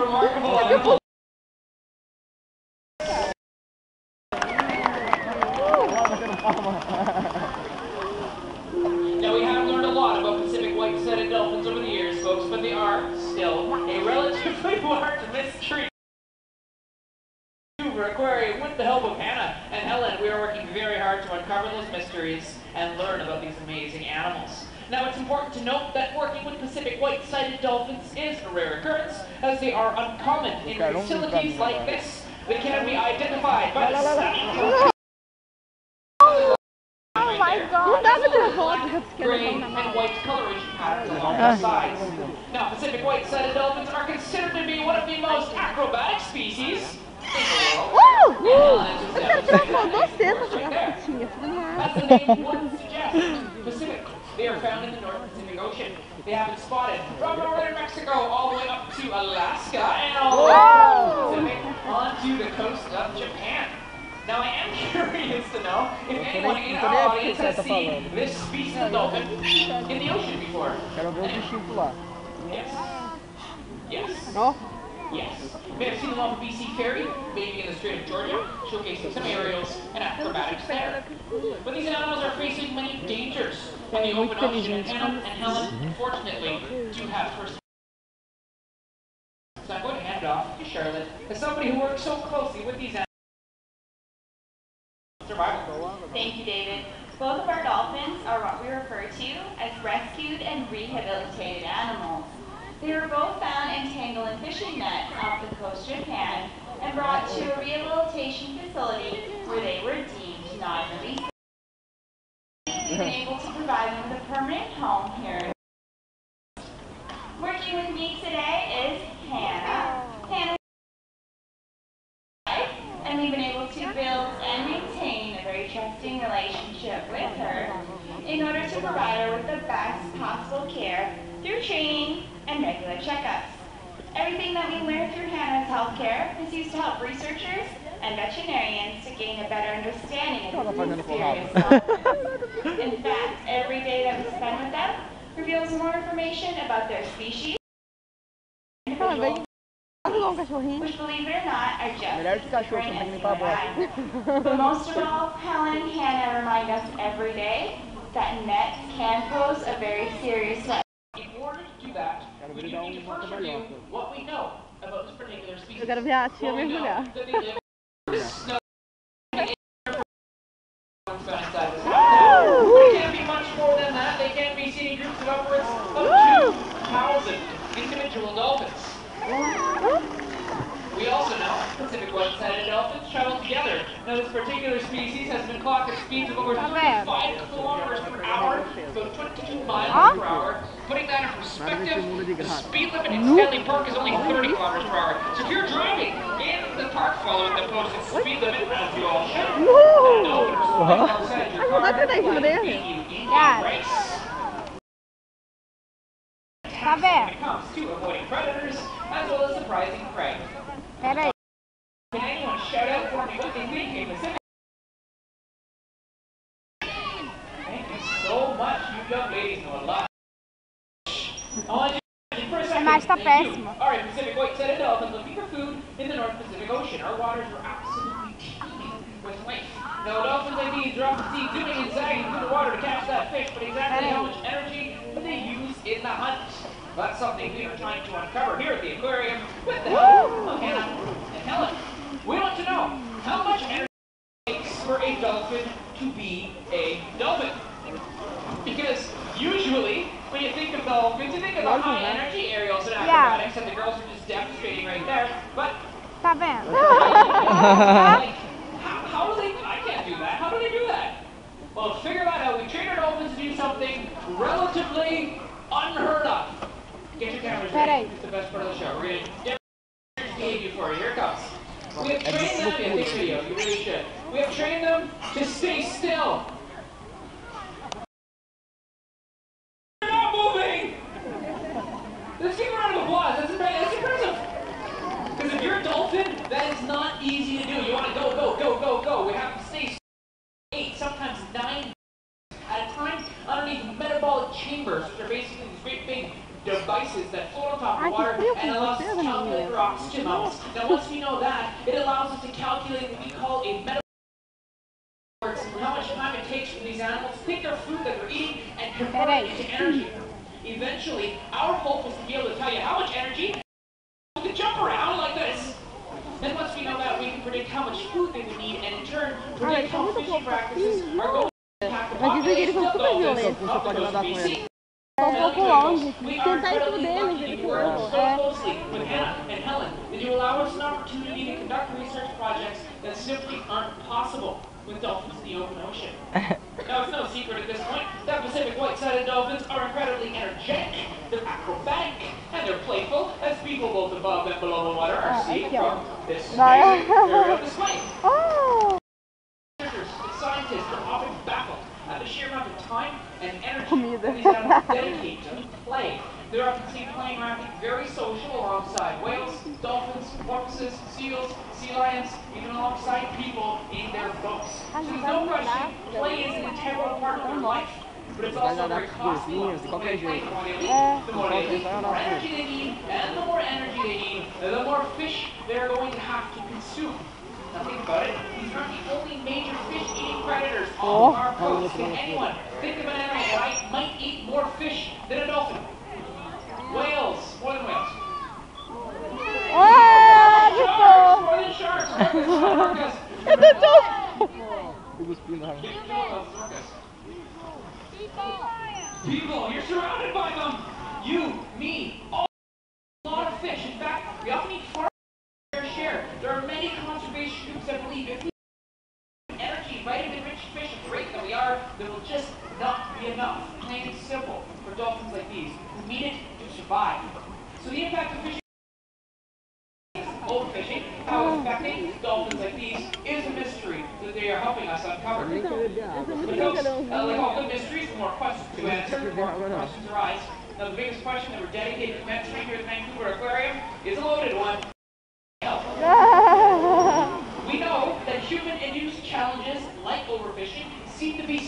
remarkable animals. Now we have learned a lot about Pacific white-sided dolphins over the years, folks, but they are still a relatively large mystery. Vancouver Aquarium, with the help of Hannah and Helen, we are working very hard to uncover those mysteries and learn about these amazing animals. Now, it's important to note that working with Pacific white-sided dolphins is a rare occurrence, as they are uncommon in facilities like this. They can be identified by the stunning gray and white coloration patterns along their sides. Now, Pacific white-sided dolphins are considered to be one of the most acrobatic species in the world. As the name would suggest, Pacific. They are found in the North Pacific Ocean. They have been spotted from northern Mexico all the way up to Alaska and all the way from the Pacific onto the coast of Japan. Now, I am curious to know if anyone in our audience has seen this species of dolphin in the ocean before. Yes. Yes. No? Yes. You may have seen them off the BC ferry, maybe in the Strait of Georgia, showcasing some aerials and acrobatics there. But these animals are facing many dangers in the open ocean, and Hannah and Helen, unfortunately, do have first. So I'm going to hand it off to Charlotte, as somebody who works so closely with these animals. Survival. Thank you, David. Both of our dolphins are what we refer to as rescued and rehabilitated animals. They were both found entangled in fishing nets off the coast of Japan and brought to a rehabilitation facility where they were deemed not in the least. We've been able to provide them with a permanent home here. Working with me today is Hannah. And we've been able to build and maintain a very trusting relationship with her in order to provide her with the best possible care through training and regular checkups. Everything that we learned through Hannah's healthcare is used to help researchers and veterinarians to gain a better understanding of these mysterious dolphins. In fact, every day that we spend with them reveals more information about their species, which, believe it or not, are just different as you and I. But most of all, Helen and Hannah remind us every day that nets can pose a very serious threat. In order to do that, we do need to first review what we know about this particular species. Eu quero ver a tia mergulhar. They can't be much more than that. They can be seen in groups of upwards of 2,000 individual dolphins. We also know Pacific white-sided dolphins travel together. Now, this particular species has been clocked at speeds of over 35 kilometers per hour, about 22 miles per hour. Putting that in perspective, the speed limit in Stanley Park is only 30 kilometers per hour. So if you're driving in the park following the posted speed limit, as you all should, dolphins alongside your car might beat you in a race. When it comes to avoiding predators, as well as surprising prey. Can anyone shout out for me what they think in Pacific? Thank you so much. You young ladies know a lot. I want you for a second. Alright, Pacific white-sided dolphins looking for food in the North Pacific Ocean. Our waters are absolutely teeming with life. Now, dolphins like these are often seen zooming and sagging through the water to catch that fish, but exactly how much energy do they use in the hunt? That's something we are trying to uncover here at the aquarium with the help of Hannah and Helen. We want to know how much energy it takes for a dolphin to be a dolphin. Because usually, when you think of dolphins, you think of the high energy aerials and acrobatics that the girls are just demonstrating right there. But how do they? I can't do that. How do they do that? Well, to figure that out, we train our dolphins to do something relatively unheard of. Get your cameras ready. It's the best part of the show. We're going to demonstrate behavior for you. Here it comes. We have trained them. Yeah, take a video. You really should. We have trained them to stay still. They're not moving. Let's give a round of applause. That's impressive. Because if you're a dolphin, that is not easy to do. You want to go, go, go, go, go. We have to stay still. 8, sometimes 9 at a time underneath metabolic chambers, which are basically these great big devices devices that float on top of water and allows us to calculate their oxygen levels. Now, once we know that, it allows us to calculate what we call a metabolic how much time it takes for these animals to take their food that they're eating and convert it into energy. Eventually, our hope is to be able to tell you how much energy we can jump around like this. Then once we know that, we can predict how much food they would need, and in turn, predict how fishing practices are going to impact the population of dolphins up the coast of BC. Um pouco longe. Tentar ir pro deles, We ele work falou. so closely with Hannah and Helen that you allow us an opportunity to conduct research projects that simply aren't possible with dolphins in the open ocean. Now, it's no secret at this point that Pacific white-sided dolphins are incredibly energetic, they're acrobatic, and they're playful, as people both above and below the water are seeing from this amazing area of display. Researchers and scientists are often baffled at the sheer amount of time and energy that these animals dedicate to play. They're often seen playing around, very social alongside whales, dolphins, porpoises, seals, sea lions, even alongside people in their boats. So there's no question, play is an integral part of their life. But it's also very costly. The more they leave, the more energy they need, and the more energy they need, the more fish they're going to have to consume. Now think about it, these aren't the only major fish-eating predators on our coast. Can anyone think of an animal that might eat more fish than a dolphin? Whales, more than whales. Sharks, more than sharks. Orcas. People, you're surrounded by them. You, me, all a lot of fish. In fact, we often eat far their share. There are many conservation groups that believe if we energy, vitamin-rich fish at the rate that we are, there will just not be enough. Plain and simple for dolphins like these who need it to survive. So the impact of fishing, overfishing, how it's affecting dolphins like these is a mystery that they are helping us uncover. But folks, like all good mysteries, the more questions to answer, the more questions arise. Now the biggest question that we're dedicated to answering here at the Vancouver Aquarium is a loaded one. We know that human-induced challenges like overfishing seem to be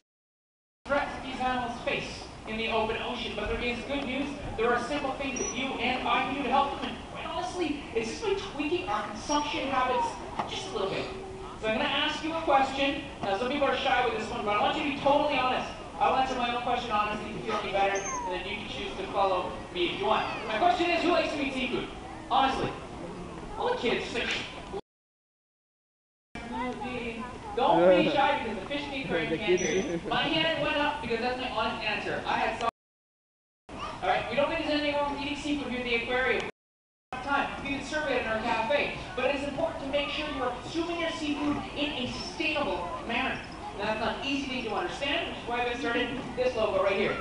threats that these animals face in the open ocean, but there is good news. There are simple things that you and I can do to help them, and quite honestly, it's just by tweaking our consumption habits just a little bit. So I'm going to ask you a question. Now, some people are shy with this one, but I want you to be totally honest. I'll answer my own question honestly to feel any better, and then you can choose to follow me if you want. My question is, who likes to eat seafood? Honestly. All the kids, just like, don't be shy because the fish in the aquarium can't hear you. My hand went up because that's my honest answer. I had some. Alright, we don't think there's anything wrong with eating seafood here at the aquarium. Time. You can survey it in our cafe. But it is important to make sure you are consuming your seafood in a sustainable manner. Now, that's not an easy thing to understand, which is why I started this logo right here.